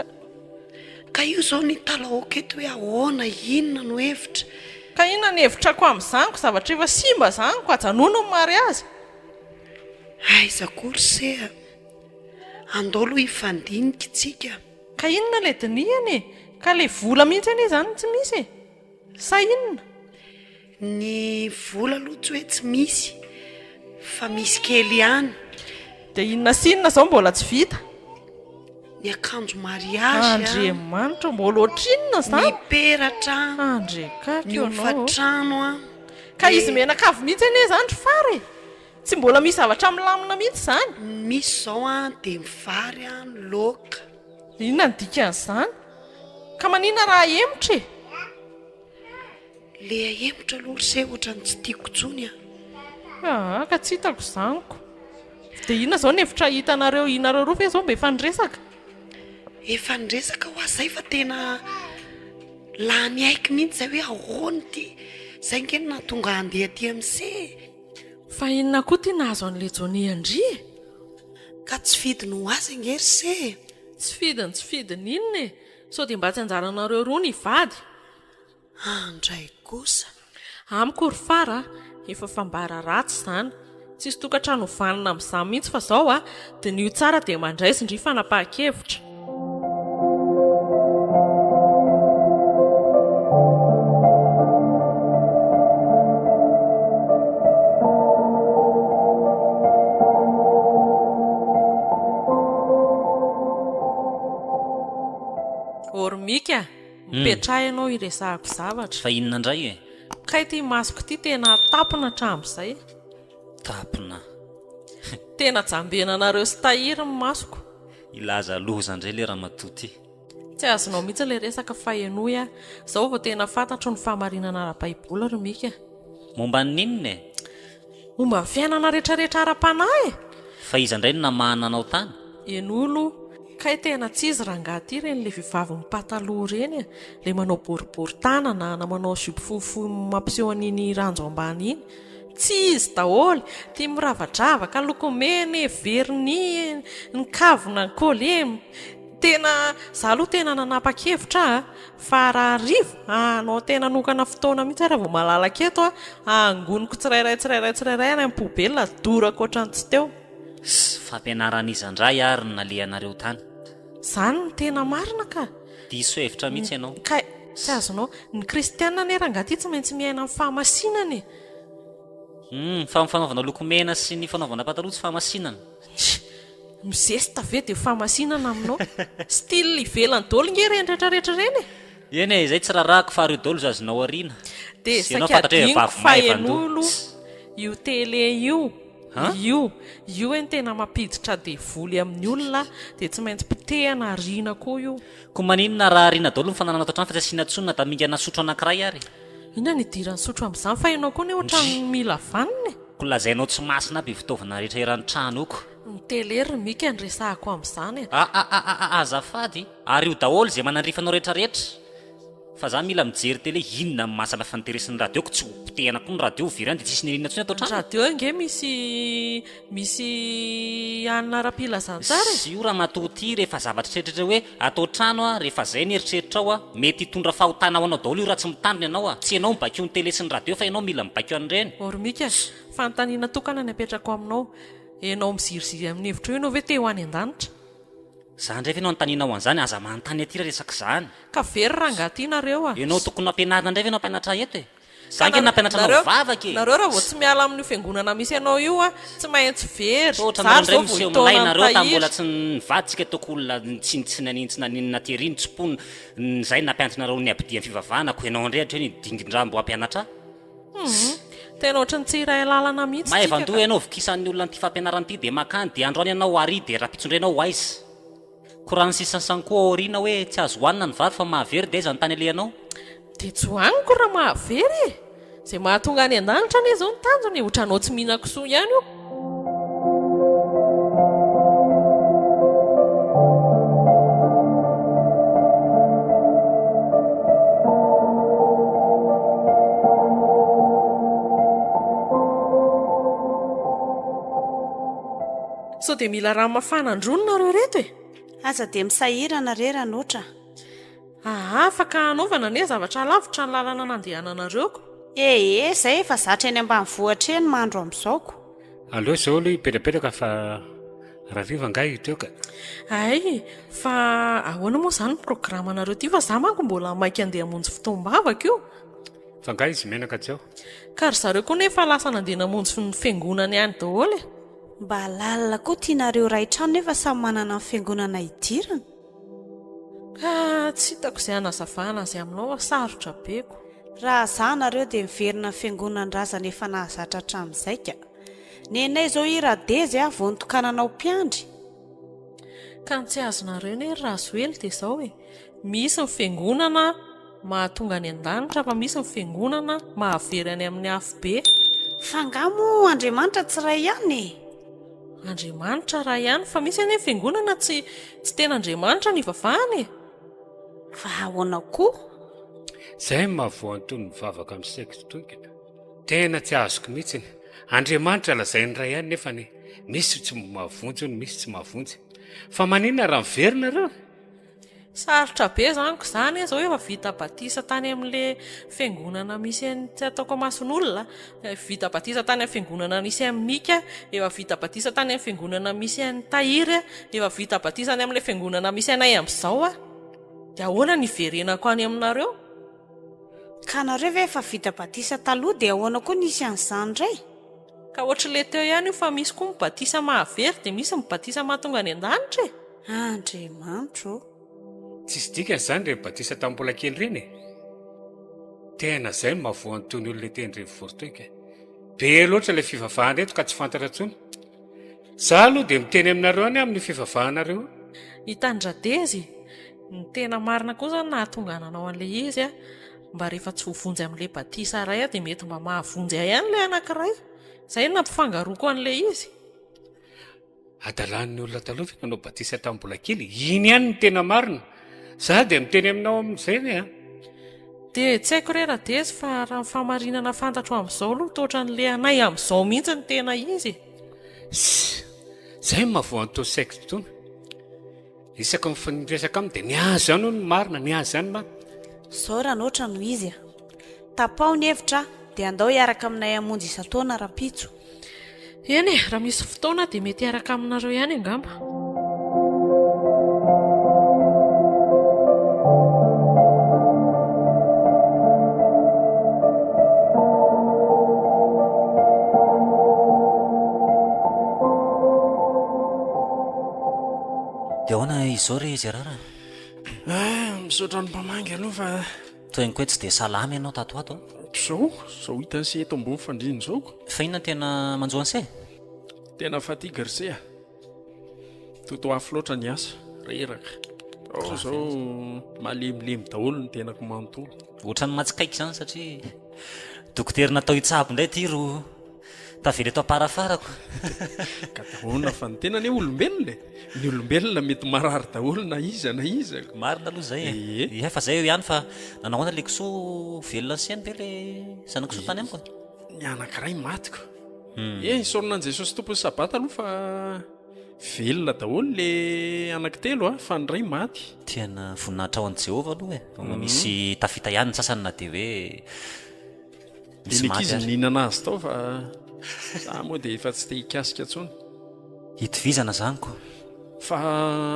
ka io zao ny talaoko eto hoe ahoana inona no hevitra ka inona ny hevitrako amin'izaniko zavatra efa simba zaniko ajanoana ny mary azy aiza kory seha andao aloha hifandinika itsika ka inona le diniany ka le vola mihitsy anie izany tsy misy sa inona ny vola aloha tsy hoe tsy misy fa misy kely ihany dia inona sy inona izao mbola tsy vita ny akanjo mariazy andriamanitra mbola ohatrinona ny izany peratra andrekaka ny ianao ofatrano a ka izy menakavy mihitsy anie izany ry fara tsy mbola misy zavatra milamina mihitsy izany misy zao a dia mivary a ny loka inona ny dikan'izany ka manina raha emotra le emotra aloha ry se ohatra ny tsy tiako tsony a ka tsy hitako izaniko dia inona izao ny hevitra hitanareo inareo roa fa zao mba efa niresaka efa niresaka ho azay fa tena laha ny aiky mihitsy zay hoe ahoany ty zay nkeny na tonga andeha aty amin'se fa inona koa tia nahazo an'le joni andria ka tsy fidiny ho azy angery se tsy fidiny inona sao dia mba tsy anjaranareo roa ny vady andray kosa amiko ry fara efa fambara ratsy izany tsisy tokantrano vanina amin'izany mihitsy fa zao a dia nio tsara dia mandray sindry fanapahan-kevitra ormika mipetraha ianao iresahako zavatra fa inona indray e kay ty masoko ty tena tapina hatramin'izay tapina tena jambenanareo sy tahiry ny masoko ilaza loza indray le raha matoty tsy azonao mihitsy le resaka fahenoy a zao vao tena fantatro ny fahamarinana ara-baiboly ry mika momba ninona e momba ny fiainana rehetrarehetra ara-panahy fa iza indray no namahananao tany enolo kay tena tsy izy rangaty reny le vehivavy mipataloha reny le manao boribory tanana na manao zipo fohifohy mampiseho an'iny ranjo ambany iny tsy izy daholo tia miravadravaka lokomeny verni ny kavona kole tena za aloha tena nanapa-kevitra fa raha rivo anao tena nokana fotoana mihitsy raha vao malalaka eto angoniko tsirairay any ampobelina dorako ohatrany tsy teo fampianaran'izandray ary no nalehanareo tany zany ny tena marina ka diso hevitra mihitsy ianao ka tsy azonao ny kristianina ane rangaty tsy maintsy miaina amin'ny fahamasinana fa mifanaovana lokomena sy ny fanaovana pataloha tsy fahamasinana mizesta ve dia fahamasinana aminao style ivelany dolo nge reny rehetrarehetra reny eny e izay tsy raharahako fa reo dolo zazonao ariana dia ianao fantatra hoe sakadiniko fa vavy enolo io tele io eny tena mampiditra devoly amin'ny olona dia tsy maintsy pitehana riana koa io ko maninona raha ariana dolo ny fananana ato trano fa tsy asiana tsonona da mingana sotro anankiray ary inona ny idiran'ny sotro amin'izany fa ianao koa ny ohatrany mila vaniny ko lazainao tsy masina aby fitaovana rehetra eran'ny trano oko ny telery mika ny resahako amin'izany azafady ary io daholo izay manandrifanao rehetrarehetra fa za mila mijery tele inona mahasamihafa nyteresin'ny radioko tsy hopotehana koa ny radio virany dia tsisy nirinana tsony atao trano radio nge misy anina ara-pilazantsara sy io raha matoty rehefa zavatra trehetrrehetra hoe atao trano a rehefa zay ny eritreritra ao a mety hitondra fahotana ho anao daholo io raha tsy mitandrina ianao a tsy ianao mibakio ny tele sy ny radio fa ianao mila mibakio an'ireny ormika fanontaniana tokana ny apetrako aminao ianao miziriziry amin'ny hevitra io ianao ve te ho any an-danitra za ndray fa ianao antanina ho an'izany aza manontany aty raha resaka izany ka very rangatinareo ianao tokony ampianarina indray fa ianao ampianatra eto e za nge nampianatranao vavaka e nareo raha vao tsy miala amin'io fiangonana misy ianao io a tsy maintsy very ohatra mandray miseho milainareo ta mbola tsy nivaditsika toko olona tsy nanintsy teriny tsopony zay nampianatranareo ny abidia ny fivavahana ko ianao indray hatra hoe nidingindra mbo ampianatra tena ohatry ny tsy iray lalana mihitsy maevandoha ianao vokisan'ny olona ty fampianaranyity dia makany dia androany ianao ary dia raha pitsondrenao aiza ko raha ny sisansany koa aoriana hoe tsy azo hoanina ny vary fa mahavery dia aiza ny tany alehanao dia tsy hoaniko raha mahavery zay mahatonga any an-danitra ane zao ny tanjony ohatranao tsy mihina-kisoa ihany io sao dia mila rano mafana andrononareo reto e? Aza dia misahirana re raha noatra. Afaka anaovana anie zavatra lavitra ny lalana nandehananareoko. Izay efa zatra eny ambanivohitra eny mandro amin'izaoko. Aleo izao aloha hipetrapetraka fa raha riva ngai iteoka. Fa ahoana moa izany ny programanareo ty fa za manko mbola maika andeha hamonjy fotoam-bavaka io. Fa ngai izy menaka tsy ao. Ka ry zareo koa nefa lasa nandeha namonjy ny fiangonana ihany daholo e. Mba lalina koa tianareo ray trano nefa samy manana ny fiangonana idirana. Ka tsy hitako izay hanazavana azy aminao sarotra beko. Raha za nareo dia miverina ny fiangonan-drazana efa nahazatra hatramin'izay ka. Nenay izao iradezy vao nitokananao mpiandry. Ka ny tsy azonareo ne raha zoely dia izao e. Misy ny fiangonana mahatonga any an-danitra fa misy ny fiangonana mahavery any amin'ny afo be. Fa ngamo Andriamanitra tsy ray ihany e. Andriamanitra raha ihany fa misy anie fiangonana tsy tena Andriamanitra ny ivavahany e. Fa ahoana koa? Izay mahavoantony mivavaka amin'ny sexe toika. Tena tsy azoko mihitsiny. Andriamanitra lazainy ray ihany nefa ny misy tsy mahavonjy ny misy tsy mahavonjy. Fa maninona raha miverina reo? Sarotra be zaniko izany e, zao efa vita batisa tany amin'ilay fiangonana misy tsy ataoko mason'olona, vita batisa tany amin'ny fiangonana misy amin'Nika, efa vita batisa tany amin'ny fiangonana misy an'ny Tahiry, efa vita batisa any amin'ilay fiangonana misy anay amin'izao dia ahoana ny verenako any aminareo? Ka nareo ve efa vita batisa taloha dia ahoana koa nisy an'izany indray? Ka ohatran'ilay teo ihany io fa misy koa mibatisa mahavery dia misy mibatisa mahatonga any an-danitra e. Andriamanitra. Tsisy dikany izany re batisa tamin'ny mbola kely reny e. Tena izay mahavoantony olona teny renivohitra. Be loatra ilay fivavahana eto ka tsy fantatra intsony. Za aloha dia miteny aminareo any amin'ny fivavahanareo. Hitandradeza ny tena marina koa izany nahatonga anao an'ilay izy mba rehefa tsy ho vonjy amin'ilay batisa iray dia mety mba mahavonjy ihany ilay anankiray. Izay nampifangaroako an'ilay izy. Adalan'ny olona taloha fa nanao batisa tamin'ny mbola kely. Iny ihany ny tena marina. Za dia miteny aminao amin'izay ne dia tsy haiko re radeza fa raha ny famarinana fantatro amin'izao aloha toatra n'ilay anay amin'izao mihitsy ny tena izy. Izay mahavoantony sexe tony. Isaka miresaka aminy dia niazo ihany ny marina, niazo ihany manko. Izao raha noatra no izy tapao ny hevitra dia andao hiaraka aminay hamonjy isan-taona rapitso. Eny e, raha misy fotoana dia mety hiaraka aminareo ihany angamba. Dia ahoana izao re Gérard? Misaotra ny mpamangy aloha fa Toy ny koe tsy dia salamy ianao tato ato. Zao hita sy eto ambony fandriany zaoko. Fa inona tena manjoanse? Tena fatigue garcia. Toto afo loatra ny asa, reraka. Zao malemilemy daholo ny tenako manontolo. Ohatran'ny matsikaiky izany satria dokotera natao hitsabo indray ty ro tavela eto aparafarako. Ka dahona fa ny tena ny olombelona. Ny olombelona mety marary daholo na iza. Marina aloha zay e. Fa zay ihany fa nanao ana le kisoa velona siany be le zanakisoa tany amiko. Ny anankiray matiko. Saorina an' Jesosy tompony sabata aloha fa velona daholo le anankitelo fa ny ray maty. Tena voninahitra ao an' Jehova aloha e. Misy tafita ihany ny sasany na dia hoe misy maty izy ninana azy tao fa za moa dia efa tsy te hikasika intsony. Hitovizana zaniko. Fa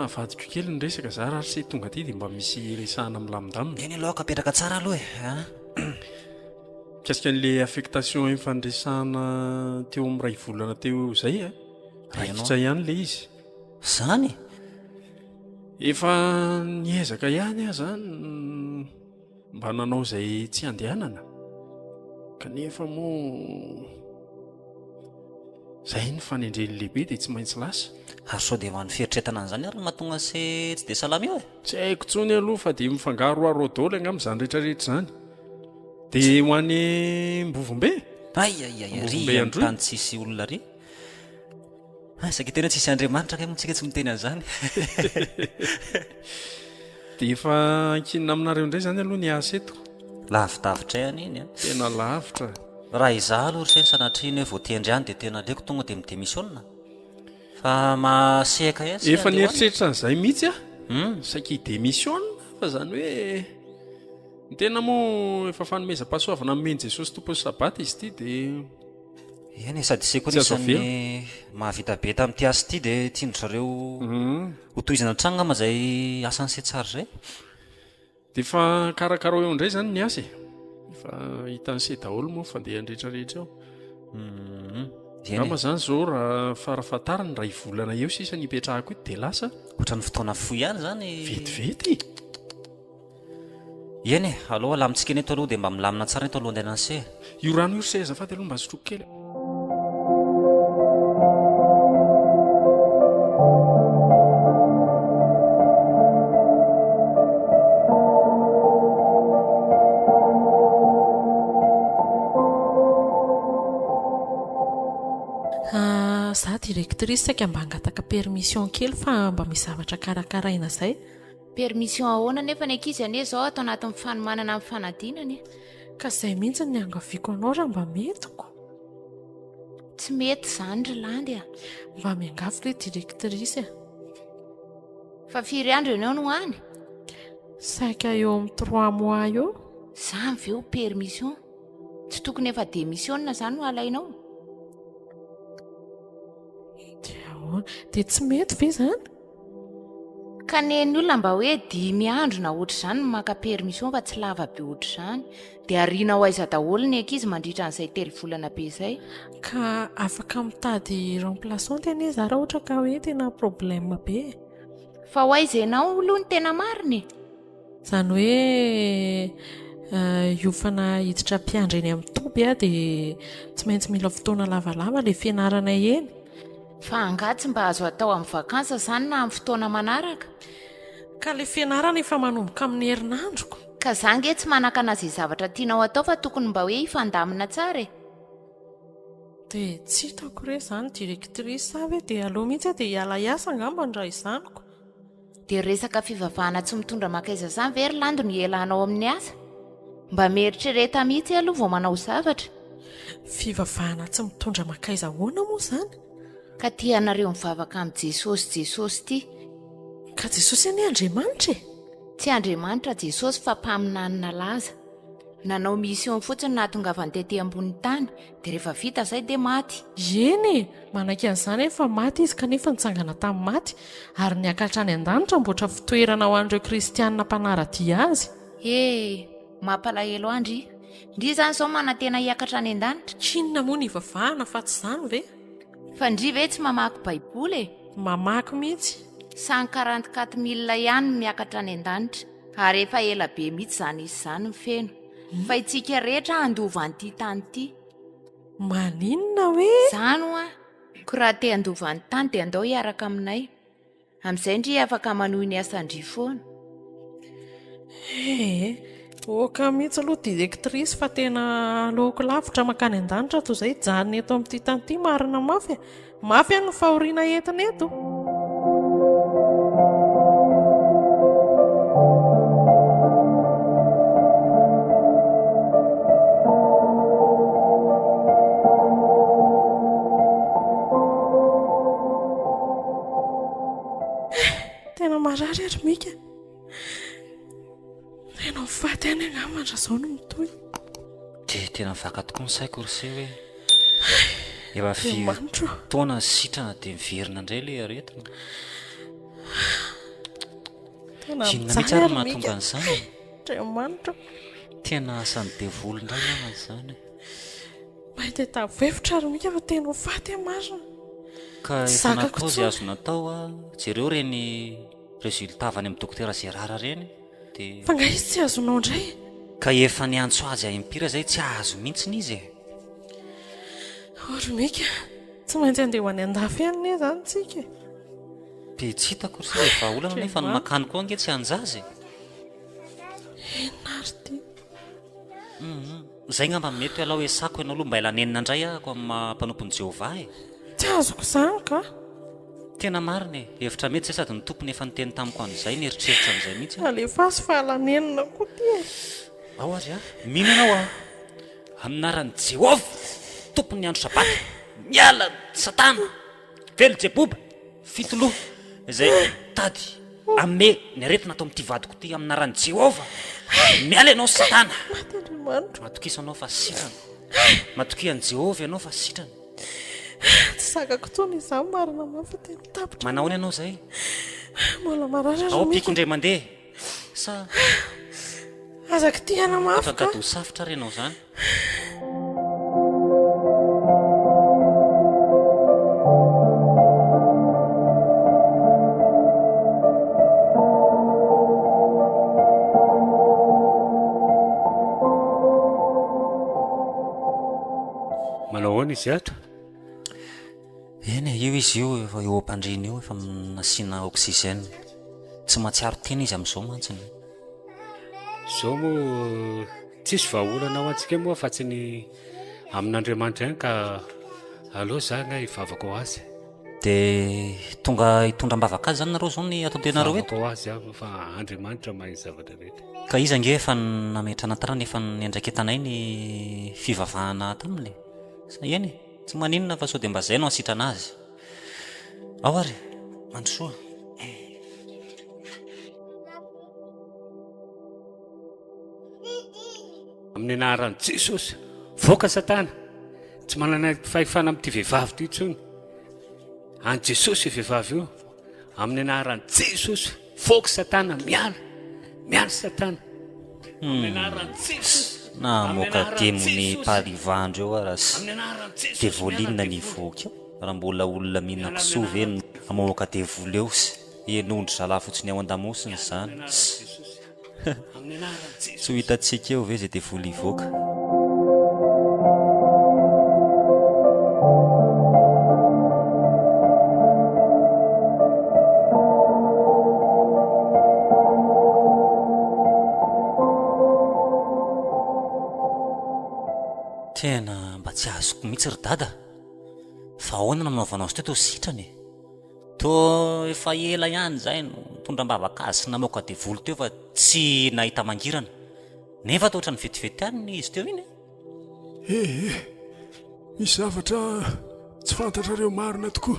avadiko kely ny resaka za raha sy tonga aty dia mba misy resahana milamindamina. Eny aloha kapetraka tsara aloha e. Mikasika an'ilay affectation ifandresahana teo amin'ny ray volana teo izay raikitra ihany ilay izy. Zany? Efa niezaka ihany zany mba nanao izay tsy andehanana. Kanefa moa izay ny fanendreny lehibe dia tsy maintsy lasa. Ary sao dia ny fieritretana an'izany ary mahatonga se tsy dia salama io e. Tsy haiko tsony aloha fa dia mifangaro arodôla angamba izany rehetrarehetra izany. Dia ho an'ny mbovombe? Ry amin'ny tany tsisy olona ry. Saky tena tsisy Andriamanitra ka moa tsika tsy miteny an'izany. Dia efa ankinina aminareo indray izany aloha ny asa eto. Lavidavitra ihany iny. Tena lavitra. Raha izaho aloha ry sanatria ny hoe vao tendry ihany dia tena aleoko tonga dia midemissionna. fa maseka efa nieritreritra n'izay mihitsy a saiki démission fa zany hoe ny tena moa efa fanomezam-pahasoavana mimeny jesosy tompony sabata izy ity dia eny sady se koa nisany mahavita be tamin'ity asy ity dia tiandry zareo hotohizana trano ngama zay asany se tsara zay dia fa karakara eo indray zany ny asa efa hitan'ny se daholo moa fandeha andrehetrarehetra eo ama zany zao raha farafatarany raha hivolana eo sisa nipetrahako io dia lasa ohatrany fotoana foy ihany zany vetivety eny aloha alamitsika eny eto aloha dia mba milamina tsara eto aloha andehanany se io rano io seza faty aloha mba azotroko kely za directrice saika mba angataka permission kely fa mba misy zavatra karakaraina izay permission ahoana nefa ny ankizy ane zao atao anatin'ny fanomanana amin'ny fanadinany ka izay mihitsy ny angaviako anao raha mba metiko tsy mety zany ry landy a mba miangafo le directrice fa firy andro enao no any saika eo amin'ny 3 mois eo za miveo permission tsy tokony efa démissionna zany no alainao dia tsy mety ve zany ka neny olona mba hoe 10 andro na ohatr' izany maka permission fa tsy lava be ohatr' izany dia ariana ho aiza daholo ny ankizy mandritra an'izay 3 volana be izay ka afaka mitady remplaçante anie za raha ohatra ka hoe tena problème be fa ho aiza ianao aloha ny tena mariny zany hoe iofana hiditra mpiandra eny amin'ny toby a dia tsy maintsy mila fotoana lavalava le fianarana eny fa angatsy mba azo atao amin'ny vakansa zany na amin'ny fotoana manaraka ka le fianarana efa manomboka amin'ny herinandroko ka zange tsy manakana izay zavatra tianao atao fa tokony mba hoe hifandamina tsara dia tsy hitako re zany directrice sa hoe dia aloha mihitsy dia hiala hiasa ngamba ny raha izanoko dia resaka fivavahana tsy mitondra makaiza zany very lando ny elanao amin'ny asa mba mieritrereta mihitsy aloha vao manao zavatra fivavahana tsy mitondra makaiza hoana moa zany ka tianareo mivavaka amin'ny jesosy ity ka jesosy any andriamanitra tsy andriamanitra jesosy fa mpaminanina laza nanao mission fotsiny nahatongavany ambony tany dia rehefa vita izay dia maty eny manaiky an'izany efa maty izy kanefa nitsangana tamin'ny maty ary niakatra any an-danitra mboatra fitoerana ho an'ireo kristianina mpanaradia azy mampalahelo andry ndry zany zao manantena hiakatra any an-danitra tsinona moa ny ivavahana fa tsy zany ve fa ndry ve tsy mamaky baiboly mamaky mihitsy 144,000 ihany no miakatra any an-danitra ary efa ela be mihitsy zany izy zany mifeno fa itsika rehetra andova an'ity tany ity maninona hoe zany o a ko raha te andova ny tany dia andao hiaraka aminay amin'izay ndry afaka manohy ny asandry foana oka mihitsy aloha directrice fa tena aleoko lavitra makany an-danitra toy izay janony eto amin'ity tany ity marina mafy any ny fahoriana entina eto tena marary ary mika tena mifaty any angamandra zao no mitoy dia tena mivaka tokoa ny saiko rse hoe efa fitaona sitrana dia miverina indray le aretina inona mihitsy ary mahatonga an'izany Andriamanitra tena asany devolo indray namana izany mahita tavohevitra ary mika fa tena mifaty marina ka efa natao izay azo natao a jereo reny résultat avy any amin'ny dokotera zay rara reny dia fa nga izy tsy azonao indray ka efa niantso azy impira izay tsy azo mihitsiny izy ory mika tsy maintsy andeha ho any an-dafy any zany tsika dia tsy hitako ry efa olana nefa ny makany koa ange tsy anjazy enina ary ty izay ngamba mety hoe alao hoe sako ianao aloha mba elanenina indray ahako amin'ny mpanompony Jehovah tsy azoko izany ka tena marina hevitra mety zay sady ny tompony efa niteny tamiko an'izay nieritreritra amin'izay mihitsy alefaso fa alanenina koa ty ao ary mino ianao amin'aran'i Jehovah tompony andro sabata miala satana velo Jeboba fitoloha izay tady ame ny aretina atao amin'ity vadiko ty amina rany Jehova. Miala ianao Satana. Matokisa anao fa sitrana. Matokia an Jehova ianao fa sitrana. Tsy sakako tony izao marina mafa tena tapitra. Manao ianao zay? Mbola maratra. Ao piko indray mandeha. Sa azaka tiana mafy ka. Afaka do safitra ary ianao zany. Manao ahoana izy ato? Eny io izy io efa eo am-pandriana io efa nasiana oxygène. Tsy mahatsiaro tena izy amin'izao mantsiny. Izao moa tsisy vahaolana ho antsika moa fa tsy ny amin'Andriamanitra ihany ka aleo zany hivavaka ho azy. Dia tonga hitondram-bavaka azy zany nareo zao ny atao tenareo eto? Hivavaka ho azy aho fa Andriamanitra mahay zavatra rehetra. Ka iza nge efa nametrana tarana efa niandraika tanay ny fivavahana taminy. Sa eny tsy maninona fa sao dia mba zay no asitrana azy. Ao ary mandrosoa. Amin'ny anaran'i Jesosy, voaka Satana. Tsy manana fahefana amin'ity vehivavy ty intsony. An Jesosy io vehivavy io. Amin'ny anaran'i Jesosy, voaka Satana, miala Satana. Amin'ny anaran'i Jesosy. Na moka demony parivandro eo arasy devolinina ny voky eo. Raha mbola olona mihina kisoa ve mamoaka devoly eo sy enondry zalahy fotsiny ao an-damosiny zany. Tsy ho hitantsika eo ve zay devoly ivoaka. Tena mba tsy azoko mihitsy ry dada. Fa ahoana nanaovanao azy teto sitrany. Toa efa ela ihany zay no tondram-bavaka azy sy namoaka devoly teo fa tsy nahita mangirana. Nefa toa ohatrany vetivety ihany izy teo iny. Misy zavatra tsy fantatrareo marina tokoa.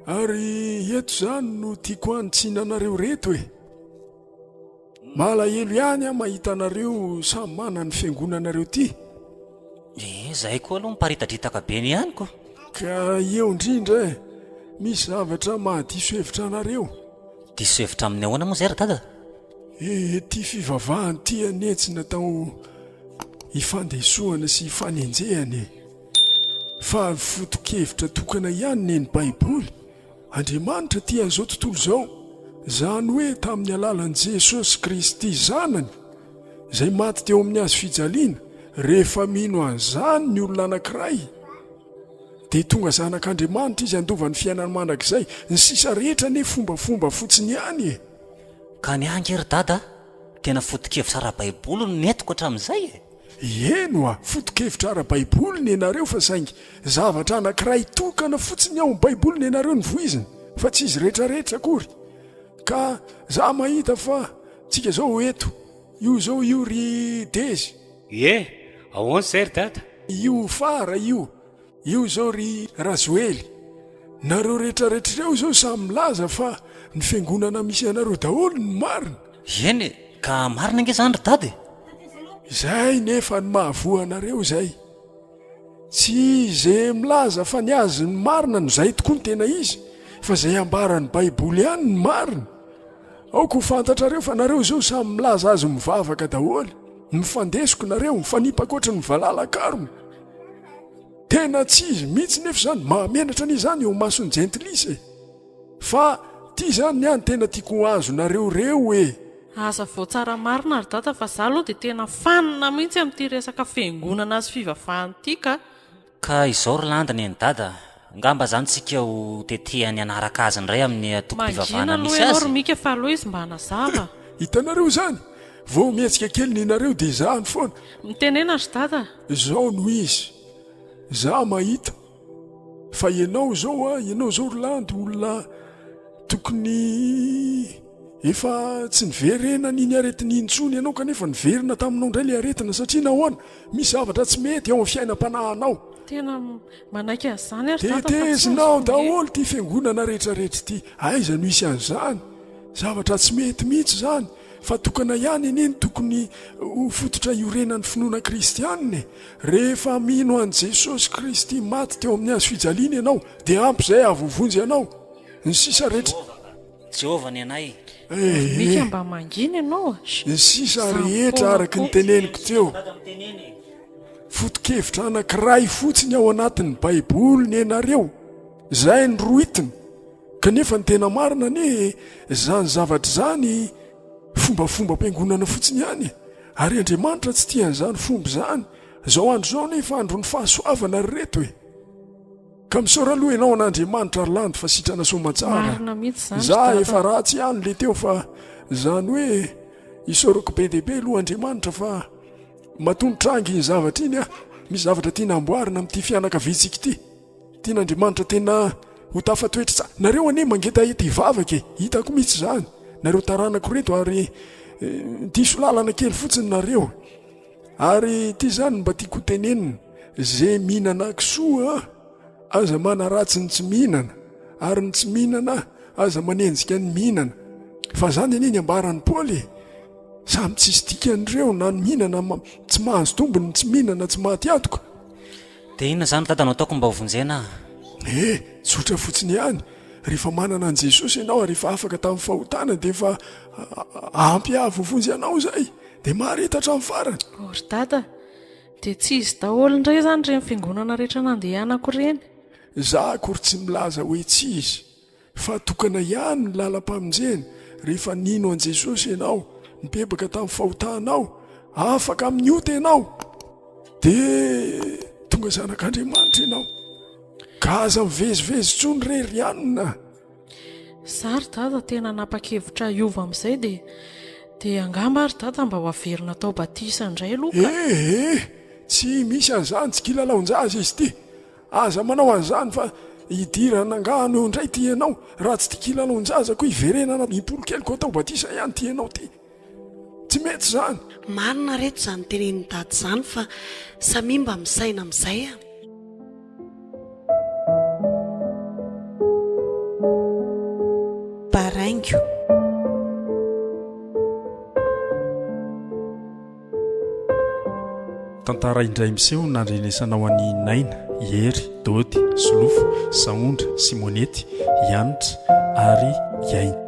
Ary eto zany no tiako anotsinanareo reto e. Malahelo ihany aho mahita anareo samy manana ny fiangonanareo ty. Zay koa aloha miparitadritaka be ny ihany ko. Ka eo indrindra e, misy zavatra mahadiso hevitra anareo. Diso hevitra amin'ny ahoana moa zay ry dada? Ty fivavahany ty anetsy natao ifandesoana sy ifanenjehany e. Fa foto-kevitra tokana ihany neny Baiboly. Andriamanitra ty an'izao tontolo zao. Zany hoe tamin'ny alalan'i Jesosy Kristy zanany, zay maty teo amin'ny hazo fijaliana, rehefa mino an'izany ny olona anankiray, dia tonga zanak'Andriamanitra izy andovan'ny fiainany mandrakizay. Ny sisa rehetra ne fombafomba fotsiny ihany e. Ka ny angery dada, tena foto-kevitra ara-Baiboly no netiko hatramin'izay e. Eno a, foto-kevitra ara-Baiboly ny enareo fa saingy zavatra anankiray tokana fotsiny ao amin'ny Baiboly ny enareo ny voiziny, fa tsy izy rehetrarehetra akory. Ka za mahita fa tsika zao eto, io zao io ry Dezy. Ahoana zay ry dada? Io fara io zao ry Razoely. Nareo rehetrarehetrareo zao samy milaza fa ny fiangonana misy anareo daholo ny marina. Eny, ka marina nge zany ry dada? Zay nefa ny mahavoa anareo zay. Tsy izay milaza fa ny azy ny marina no zay tokoa ny tena izy, fa zay ambaran'ny Baiboly ihany ny marina. Aoko fantatrareo fa nareo zao samy milaza azy mivavaka daholo. Mifandesiko nareo, mifanipaka oatra ny valalakaromy. Tena tsy izy mihitsy nefa zany mahamenatra n'izany eo masony jentilisa. Fa ty zany ny any tena tiako azo nareo reo e. Asa voatsara marina ry dada fa za aloha dia tena fanina mihitsy amin'ity resaka fiangonana azy fivavahany ity ka. Ka izao ry landany eny dada, ngamba zany tsika ho tetehany anaraka azy indray amin'ny tokom-pivavahana misy mangina azy. mika fa aloha izy mba hanazava. Hitanareo zany, vao mietsika kely ny nareo dia zany foana. Mitenena ry dada. Zao no izy. Za mahita fa ianao zao ry landy olona tokony efa tsy niverena niny aretiny intsony ianao kanefa niverina taminao indray le aretina satria nahoana misy zavatra tsy mety ao amin'ny fiainam-panahanao tena manaiky an'izany ary dada, fa tsy tetezinao azo daholo ty fiangonana rehetrarehetra ity aiza no isy an'izany zavatra tsy mety mihitsy zany fa tokana ihany eneny tokony ho fototra iorenan'ny finoana kristianina rehefa mino an' jesosy kristy maty teo amin'ny azo fijaliana ianao dia ampy izay avovonjy ianao ny sisa rehetra jehovah ny anay mika mba mangina ianao ny sisa rehetra araky ny teneniko teo fotokevitra anankiray fotsiny ao anatin'ny baiboly ny ianareo izay ny roitiny kanefa ny tena marina ane zany zavatra zany fombafomba-piangonana fotsiny ihany ary Andriamanitra tsy tian'izany fomba zany zao andro zao nefa andro ny fahasoavana ry reto e ka misaoraloha ianao an'Andriamanitra ary landy fa sitrana somatsara marina mihitsy zany za efa ratsy ihany le teo fa zany hoe isaorako be dehibe aloha Andriamanitra fa matonotrangy ny zavatra iny misy zavatra tiana amboarina amin'ity fianakavitsika ity tian'Andriamanitra tena ho tafatoetra tsara nareo ane mangeta ety hivavaka hitako mihitsy zany nareo taranako reto ary diso lalana kely fotsiny nareo ary ity zany mba tiako tenenina zay mihinana kisoa aza mana ratsy ny tsy mihinana ary ny tsy mihinana aza manenjika ny mihinana fa zany aneny ambaran'ny Paoly samy tsisy dikan'ireo na ny mihinana tsy mahazo tombony tsy mihinana tsy mahatiatoka dia inona zany dadanao ataoko mba hovonjena tsotra fotsiny ihany rehefa manana an' Jesosy ianao ary rehefa afaka tamin'ny fahotana dia efa ampy avovonjy ianao zay dia maharetatra amin'ny farany ry dada dia tsy izy daholo indray zany reny fiangonana rehetra nandehanako reny za akory tsy milaza hoe tsy izy fa tokana ihany ny lalam-pamonjeny rehefa nino an' Jesosy ianao nibebaka tamin'ny fahotanao afaka amin'ny ota ianao dia tonga zanak'Andriamanitra ianao ka aza mivezivezy tsony rery ihanina zary dada tena napakevitra iova amin'izay dia angamba ary dada mba ho averina tao batisa indray aloha tsy misy an'izany tsy kilalaon-jaza izy ity aza manao an'izany fa hidirana angano eo indray ty ianao raha tsy ty kilalaon-jaza koa hiverenana impolo-keliko atao batisa ihany ty ianao ty tsy mety zany marina reto zany teneniny dady zany fa samimba misaina amin'izay baraingo tantara indray miseho nandrenesanao an'ny naina hery dody solofo saondra simonety ianitra ary iaina